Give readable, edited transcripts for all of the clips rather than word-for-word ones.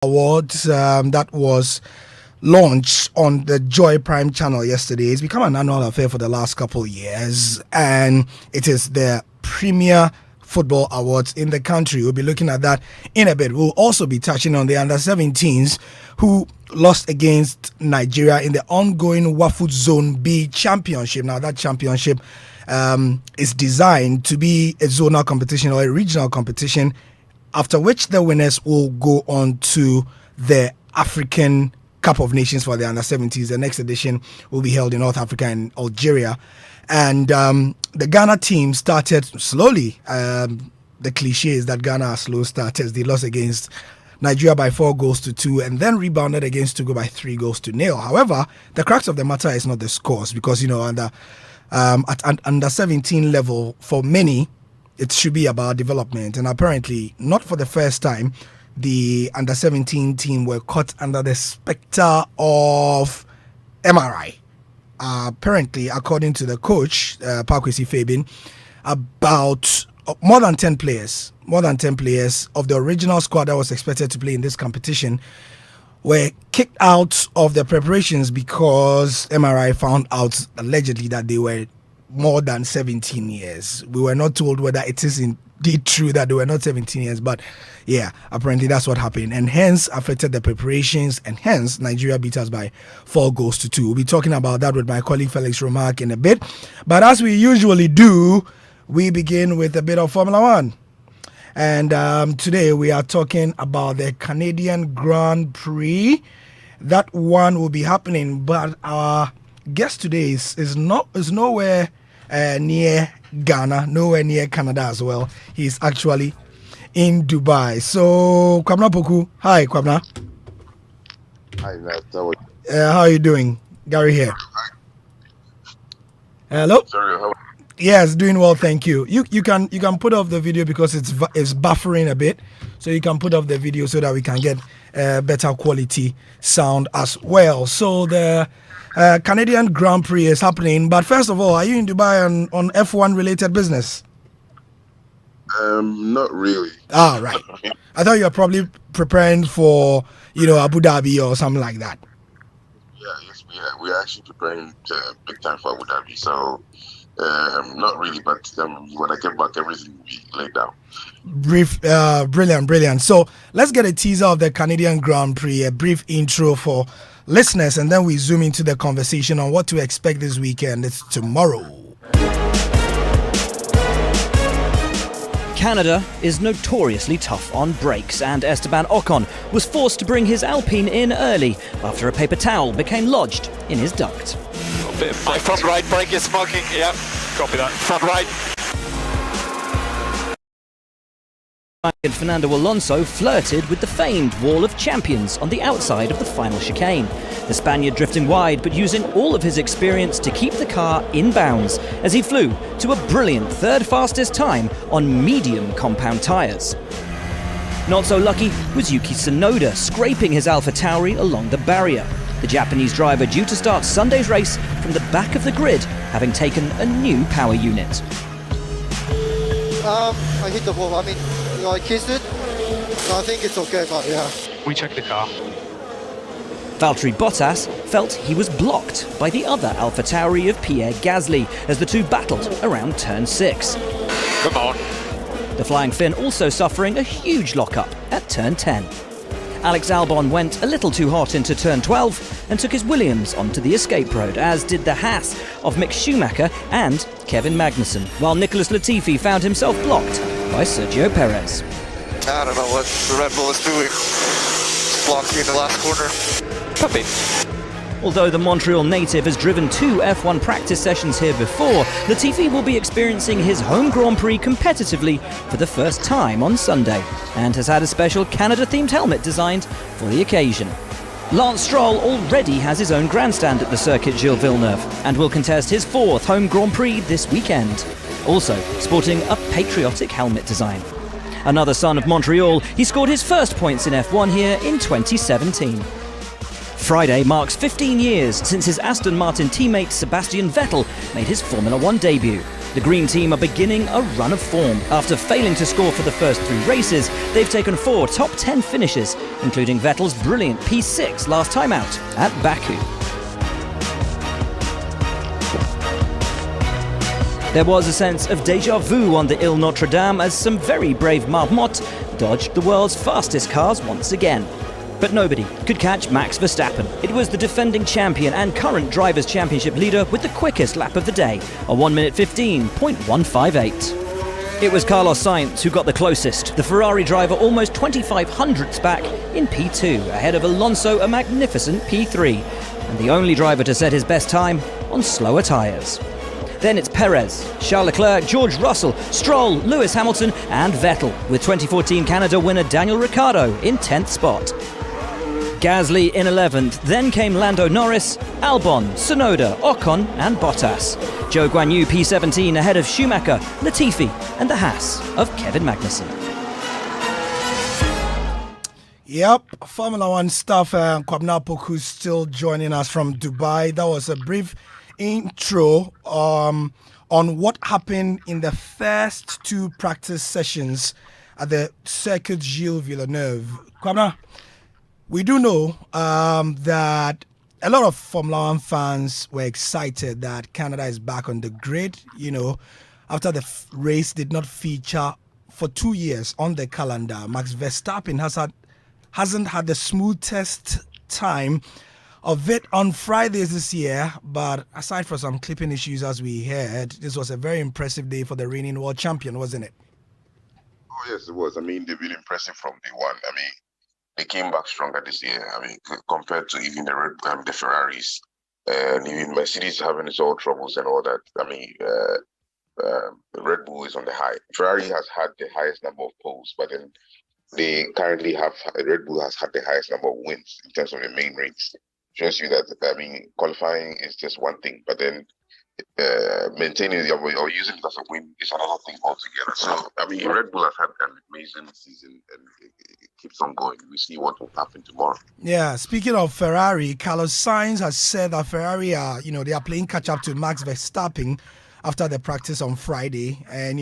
Awards that was launched on the Joy Prime channel yesterday. It's become an annual affair for the last couple of years, and it is the premier football awards in the country. We'll be looking at that in a bit. We'll also be touching on the under-17s who lost against Nigeria in the ongoing WAFU Zone B championship. Now that championship is designed to be a zonal competition or a regional competition, after which the winners will go on to the African Cup of Nations for the under-17s. The next edition will be held in North Africa and Algeria. And the Ghana team started slowly. The cliche is that Ghana are slow starters. They lost against Nigeria by 4-2 and then rebounded against Togo by 3-0. However, the crux of the matter is not the scores, because, at under-17 level, for many, it should be about development. And apparently, not for the first time, the under-17 team were caught under the specter of MRI. Apparently, according to the coach, Pakwesi Fabin, about more than 10 players of the original squad that was expected to play in this competition were kicked out of the preparations because MRI found out allegedly that they were more than 17 years. We were not told whether it is indeed true that they were not 17 years, but yeah, apparently that's what happened, and hence affected the preparations, and hence Nigeria beat us by 4-2. We'll be talking about that with my colleague Felix Romark in a bit, but as we usually do, we begin with a bit of Formula One. And today we are talking about the Canadian Grand Prix. That one will be happening, but our guest today is nowhere near Ghana, nowhere near Canada as well. He's actually in Dubai. So, Kwabna Poku. Hi, Kwabna. Hi, Matt. How are you doing? Gary here. Hello? Sorry, how? Yes, doing well, thank you. You can put off the video because it's buffering a bit. So you can put off the video so that we can get better quality sound as well. So the Canadian Grand Prix is happening, but first of all, are you in Dubai on F1 related business? Not really. Right. I thought you were probably preparing for Abu Dhabi or something like that. Yes, we are actually preparing big time for Abu Dhabi. So not really, but when I get back, everything will be laid down. Brilliant. So let's get a teaser of the Canadian Grand Prix, a brief intro for listeners, and then we zoom into the conversation on what to expect this weekend. It's tomorrow. Canada is notoriously tough on brakes, and Esteban Ocon was forced to bring his Alpine in early after a paper towel became lodged in his duct. My front right brake is smoking, yeah, copy that. Front right. And Fernando Alonso flirted with the famed Wall of Champions on the outside of the final chicane. The Spaniard drifting wide, but using all of his experience to keep the car in bounds as he flew to a brilliant third fastest time on medium compound tyres. Not so lucky was Yuki Tsunoda, scraping his AlphaTauri along the barrier. The Japanese driver due to start Sunday's race from the back of the grid, having taken a new power unit. I hit the wall. I kissed it. So I think it's okay, but yeah. We check the car. Valtteri Bottas felt he was blocked by the other AlphaTauri of Pierre Gasly as the two battled around turn 6. Come on. The Flying Finn also suffering a huge lockup at turn 10. Alex Albon went a little too hot into turn 12 and took his Williams onto the escape road, as did the Haas of Mick Schumacher and Kevin Magnussen, while Nicholas Latifi found himself blocked by Sergio Perez. I don't know what the Red Bull is doing. It's blocked me in the last corner. Puppy. Although the Montreal native has driven 2 F1 practice sessions here before, Latifi will be experiencing his home Grand Prix competitively for the first time on Sunday, and has had a special Canada-themed helmet designed for the occasion. Lance Stroll already has his own grandstand at the circuit Gilles Villeneuve and will contest his 4th home Grand Prix this weekend, also sporting a patriotic helmet design. Another son of Montreal, he scored his first points in F1 here in 2017. Friday marks 15 years since his Aston Martin teammate Sebastian Vettel made his Formula One debut. The Green Team are beginning a run of form. After failing to score for the first 3 races, they've taken 4 top 10 finishes including Vettel's brilliant P6 last time out at Baku. There was a sense of déjà vu on the Ile Notre Dame as some very brave marmottes dodged the world's fastest cars once again. But nobody could catch Max Verstappen. It was the defending champion and current Drivers' Championship leader with the quickest lap of the day, a 1 minute 15.158. It was Carlos Sainz who got the closest, the Ferrari driver almost 2,500ths back in P2, ahead of Alonso a magnificent P3, and the only driver to set his best time on slower tyres. Then it's Perez, Charles Leclerc, George Russell, Stroll, Lewis Hamilton and Vettel, with 2014 Canada winner Daniel Ricciardo in 10th spot. Gasly in 11th, then came Lando Norris, Albon, Tsunoda, Ocon and Bottas. Zhou Guanyu P17 ahead of Schumacher, Latifi and the Haas of Kevin Magnussen. Yep, Formula One stuff. Kwabena Poku's still joining us from Dubai. That was a brief intro on what happened in the first two practice sessions at the Circuit Gilles Villeneuve. Kwabena, we do know that a lot of Formula One fans were excited that Canada is back on the grid, after the race did not feature for 2 years on the calendar. Max Verstappen hasn't had the smoothest time of it on Fridays this year, but aside from some clipping issues as we heard, this was a very impressive day for the reigning world champion, wasn't it? Oh, yes, it was. I mean, they've been impressive from day one. I mean, they came back stronger this year. I mean, compared to even the Ferraris and even Mercedes having its own troubles and all that. I mean, Red Bull is on the high. Ferrari has had the highest number of poles, but then they currently Red Bull has had the highest number of wins in terms of the main race. Shows you that, I mean, qualifying is just one thing, but then maintaining the or using it as a win is another thing altogether. So, I mean, Red Bull has had an amazing season and it keeps on going. We see what will happen tomorrow. Yeah, speaking of Ferrari, Carlos Sainz has said that Ferrari are, they are playing catch up to Max Verstappen after the practice on Friday. And,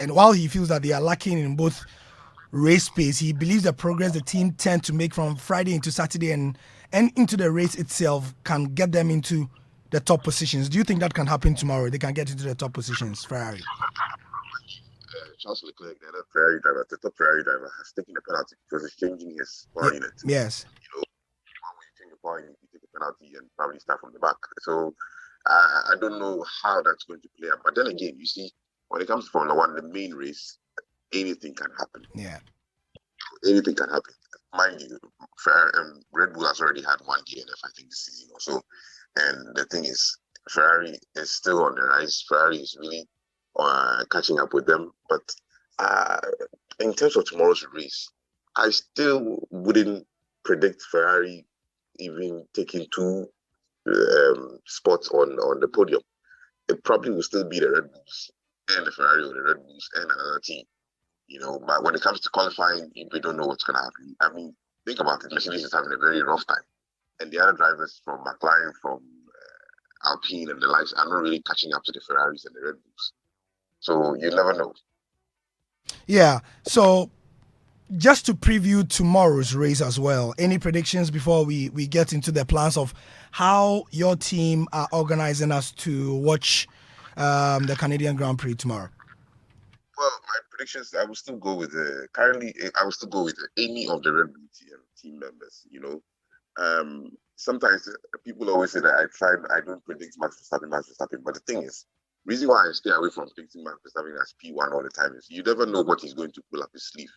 and while he feels that they are lacking in both race pace, he believes the progress the team tend to make from Friday into Saturday and into the race itself can get them into the top positions. Do you think that can happen tomorrow? They can get into the top positions, Ferrari? Charles Leclerc, the Ferrari driver, the top Ferrari driver, has taken a penalty because he's changing his power unit. Yes. When you change your power unit, you take a penalty and probably start from the back. So I don't know how that's going to play out. But then again, you see, when it comes to Formula One, the main race, anything can happen. Yeah. Anything can happen. Mind you, Red Bull has already had one DNF, I think, this season or so. And the thing is, Ferrari is still on the rise. Ferrari is really catching up with them. But in terms of tomorrow's race, I still wouldn't predict Ferrari even taking two spots on the podium. It probably will still be the Red Bulls and the Ferrari or the Red Bulls and another team. But when it comes to qualifying, we don't know what's going to happen. I mean, think about it. Mercedes is having a very rough time. And the other drivers from McLaren, from Alpine and the likes are not really catching up to the Ferraris and the Red Bulls. So you never know. Yeah. So just to preview tomorrow's race as well, any predictions before we get into the plans of how your team are organizing us to watch the Canadian Grand Prix tomorrow? Well, my predictions, I will still go with any of the Red Bull team members, Sometimes people always say that I don't predict Max Verstappen, but the thing is, reason why I stay away from predicting Max Verstappen as P1 all the time is you never know what he's going to pull up his sleeve.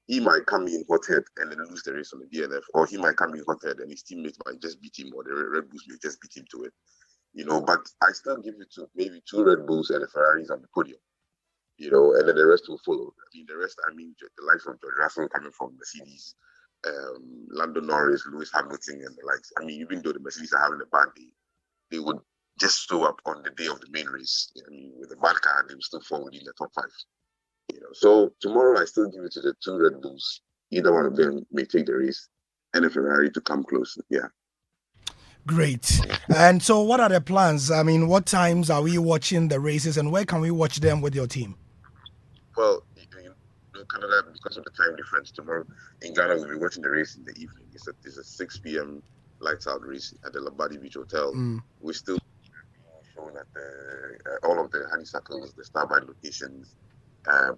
He might come in hot-head and then lose the race on the DNF, or he might come in hot-head and his teammates might just beat him, or the Red Bulls may just beat him to it. But I still give it to maybe two Red Bulls and the Ferraris on the podium. And then the rest will follow. The likes of George Russell coming from Mercedes, Lando Norris, Lewis Hamilton, and the likes. Even though the Mercedes are having a bad day, they would just show up on the day of the main race. With a bad car, they will still fall within the top 5. So tomorrow I still give it to the two Red Bulls. Either one of them may take the race, and a Ferrari to come close. Yeah. Great. And so what are the plans? What times are we watching the races and where can we watch them with your team? Well, Canada, because of the time difference, tomorrow in Ghana we'll be watching the race in the evening. It's a 6 p.m. lights out race at the Labadi Beach Hotel. We're still showing at all of the honeysuckles, the Starbucks locations,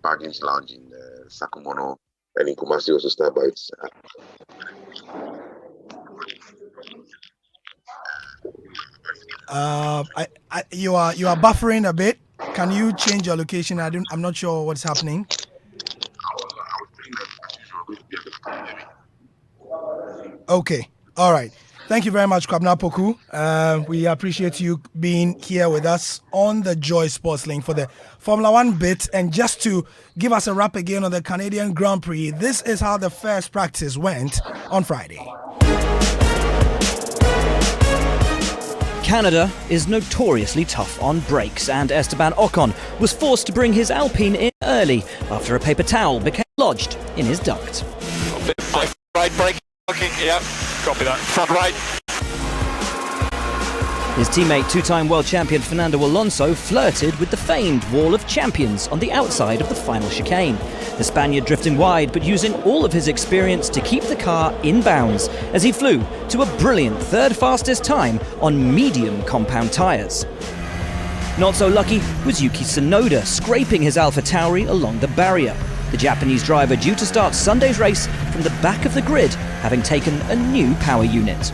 Bargains Lounge in Sakumono, and in Kumasi also Starbucks. You are buffering a bit. Can you change your location? I'm not sure what's happening. Okay. All right. Thank you very much, Kwabena Poku. We appreciate you being here with us on the Joy Sports Link for the Formula One bit. And just to give us a wrap again on the Canadian Grand Prix, this is how the first practice went on Friday. Canada is notoriously tough on brakes, and Esteban Ocon was forced to bring his Alpine in early after a paper towel became lodged in his duct. Right brake smoking, yeah. Copy that. Front right. His teammate, two-time world champion Fernando Alonso, flirted with the famed Wall of Champions on the outside of the final chicane. The Spaniard drifting wide, but using all of his experience to keep the car in bounds as he flew to a brilliant third fastest time on medium compound tyres. Not so lucky was Yuki Tsunoda, scraping his AlphaTauri along the barrier. The Japanese driver due to start Sunday's race from the back of the grid, having taken a new power unit.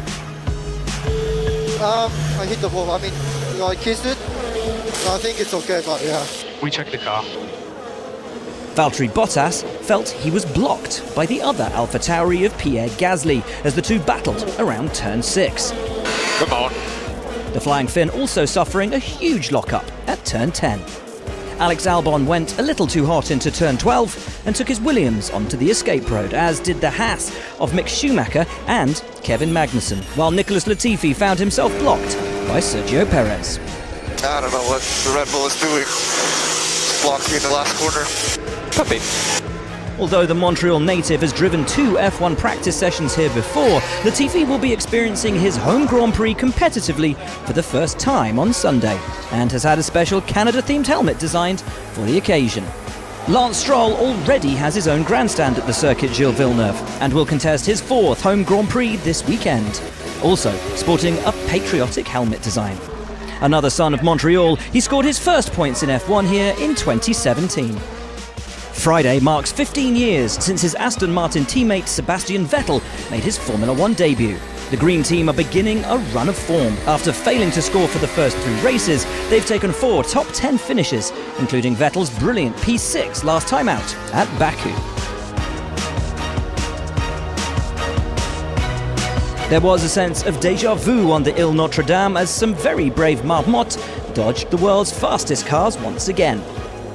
I hit the wall. I kissed it. So I think it's okay, but yeah. We check the car. Valtteri Bottas felt he was blocked by the other AlphaTauri of Pierre Gasly as the two battled around turn 6. Come on. The Flying Finn also suffering a huge lockup at turn 10. Alex Albon went a little too hot into turn 12 and took his Williams onto the escape road, as did the Haas of Mick Schumacher and Kevin Magnussen, while Nicholas Latifi found himself blocked by Sergio Perez. I don't know what the Red Bull is doing. It's blocking in the last corner. Puppy. Although the Montreal native has driven 2 F1 practice sessions here before, Latifi will be experiencing his home Grand Prix competitively for the first time on Sunday, and has had a special Canada-themed helmet designed for the occasion. Lance Stroll already has his own grandstand at the circuit Gilles Villeneuve and will contest his 4th home Grand Prix this weekend, also sporting a patriotic helmet design. Another son of Montreal, he scored his first points in F1 here in 2017. Friday marks 15 years since his Aston Martin teammate Sebastian Vettel made his Formula One debut. The Green Team are beginning a run of form. After failing to score for the first 3 races, they've taken 4 top 10 finishes, including Vettel's brilliant P6 last time out at Baku. There was a sense of déjà vu on the Ile Notre Dame as some very brave marmottes dodged the world's fastest cars once again.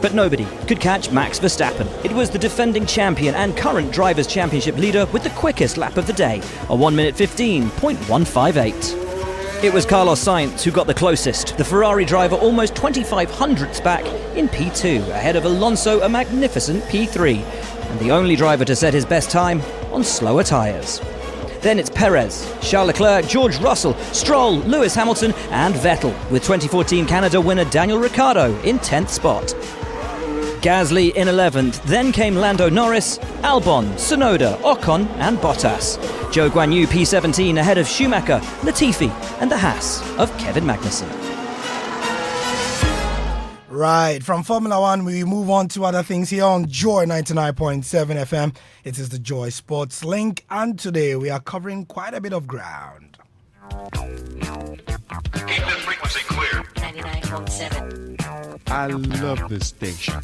But nobody could catch Max Verstappen. It was the defending champion and current Drivers' Championship leader with the quickest lap of the day, a 1 minute 15.158. It was Carlos Sainz who got the closest, the Ferrari driver almost 25 back in P2, ahead of Alonso a magnificent P3, and the only driver to set his best time on slower tyres. Then it's Perez, Charles Leclerc, George Russell, Stroll, Lewis Hamilton and Vettel, with 2014 Canada winner Daniel Ricciardo in 10th spot. Gasly in 11th, then came Lando Norris, Albon, Tsunoda, Ocon and Bottas. Zhou Guanyu P17 ahead of Schumacher, Latifi and the Haas of Kevin Magnussen. Right, from Formula One, we move on to other things here on Joy 99.7 FM. It is the Joy Sports Link, and today we are covering quite a bit of ground. Keep the frequency clear. 99.7. I love this station.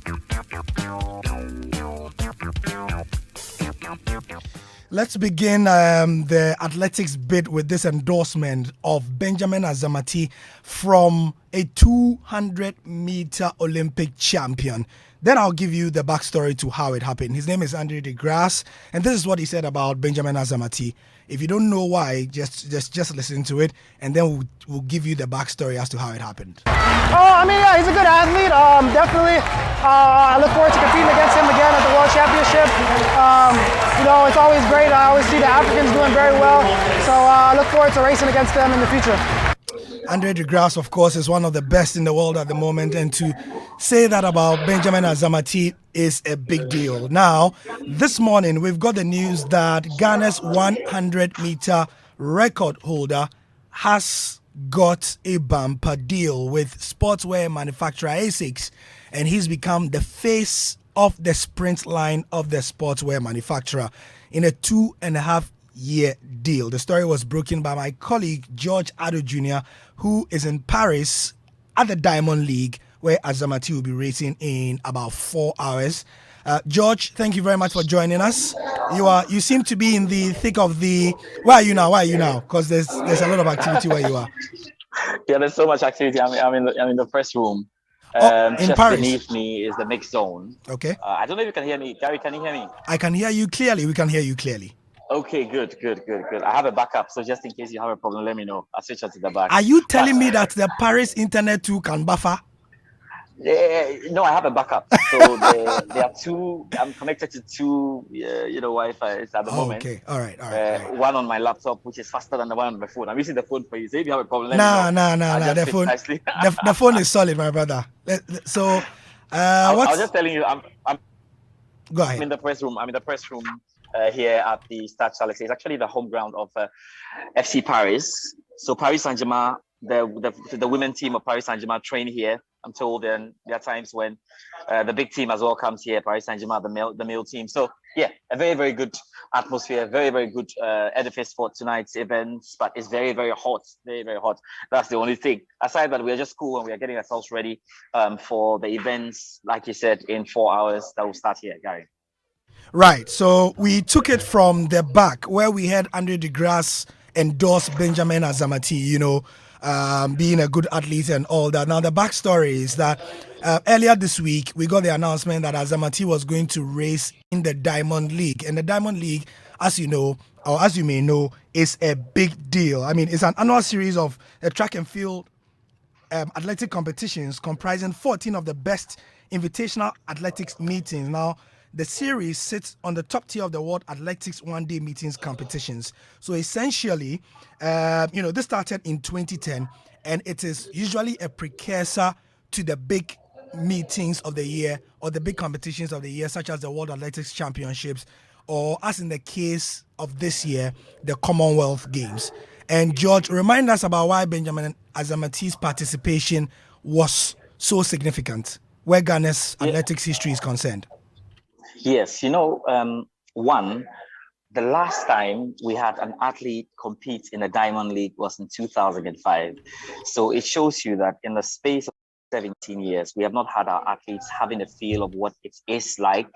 Let's begin the athletics bit with this endorsement of Benjamin Azamati from a 200-meter Olympic champion. Then I'll give you the backstory to how it happened. His name is Andre de Grasse, and this is what he said about Benjamin Azamati. If you don't know why, just listen to it, and then we'll give you the backstory as to how it happened. Yeah, he's a good athlete. Definitely, I look forward to competing against him again at the World Championship. It's always great. I always see the Africans doing very well, so I look forward to racing against them in the future. Andre de Grasse, of course, is one of the best in the world at the moment, and to say that about Benjamin Azamati is a big deal. Now, this morning, we've got the news that Ghana's 100-meter record holder has got a bumper deal with sportswear manufacturer ASICS, and he's become the face of the sprint line of the sportswear manufacturer in a 2.5-year deal. The story was broken by my colleague George Addo Jr., who is in Paris at the Diamond League, where Azamati will be racing in about 4 hours. George, thank you very much for joining us. You seem to be in the thick of the. Where are you now? Because there's a lot of activity where you are. Yeah, there's so much activity. I'm in the press room. In just Paris. Beneath me is the mix zone. Okay. I don't know if you can hear me. Gary, can you hear me? I can hear you clearly. We can hear you clearly. Okay, good. I have a backup, so just in case you have a problem, let me know. I'll switch out to the back. Are you telling me that the Paris internet too can buffer? No, I have a backup. So there are two. I'm connected to two, Wi-Fi at the moment. Okay, all right. One on my laptop, which is faster than the one on my phone. I'm using the phone for you. So if you have a problem, let Nah. me know. The phone is solid, my brother. So, I was just telling you, I'm Go ahead. I'm in the press room. Here at the Stade Charles. It's actually the home ground of FC Paris. So Paris Saint-Germain, the women team of Paris Saint-Germain train here. I'm told, and there are times when the big team as well comes here, Paris Saint-Germain, the male team. So yeah, a very, very good atmosphere, very, very good edifice for tonight's events, but it's very, very hot, very, very hot. That's the only thing. Aside that, we are just cool and we are getting ourselves ready for the events, like you said, in 4 hours that will start here, Gary. Right. So we took it from the back where we had Andre de Grasse endorse Benjamin Azamati, being a good athlete and all that. Now, the backstory is that earlier this week, we got the announcement that Azamati was going to race in the Diamond League. And the Diamond League, as you know, or as you may know, is a big deal. I mean, it's an annual series of track and field athletic competitions comprising 14 of the best invitational athletics meetings. Now, the series sits on the top tier of the World Athletics one-day meetings competitions. So essentially, this started in 2010, and it is usually a precursor to the big meetings of the year or the big competitions of the year, such as the World Athletics Championships, or as in the case of this year, the Commonwealth Games. And George, remind us about why Benjamin Azamati's participation was so significant, where Ghana's athletics history is concerned. Yes, one, the last time we had an athlete compete in the Diamond League was in 2005. So it shows you that in the space of 17 years, we have not had our athletes having a feel of what it is like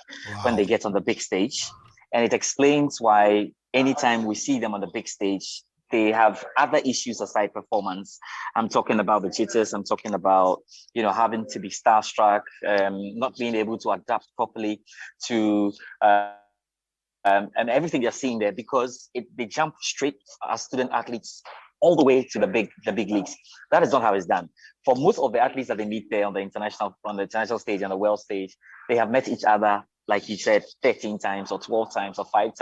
when they get on the big stage. And it explains why anytime we see them on the big stage, they have other issues aside performance. I'm talking about the jitters. I'm talking about, having to be starstruck, not being able to adapt properly to and everything they're seeing there, because they jump straight as student athletes all the way to the big leagues. That is not how it's done. For most of the athletes that they meet there on the international stage and the world stage, they have met each other, like you said, 13 times or 12 times or 5 times.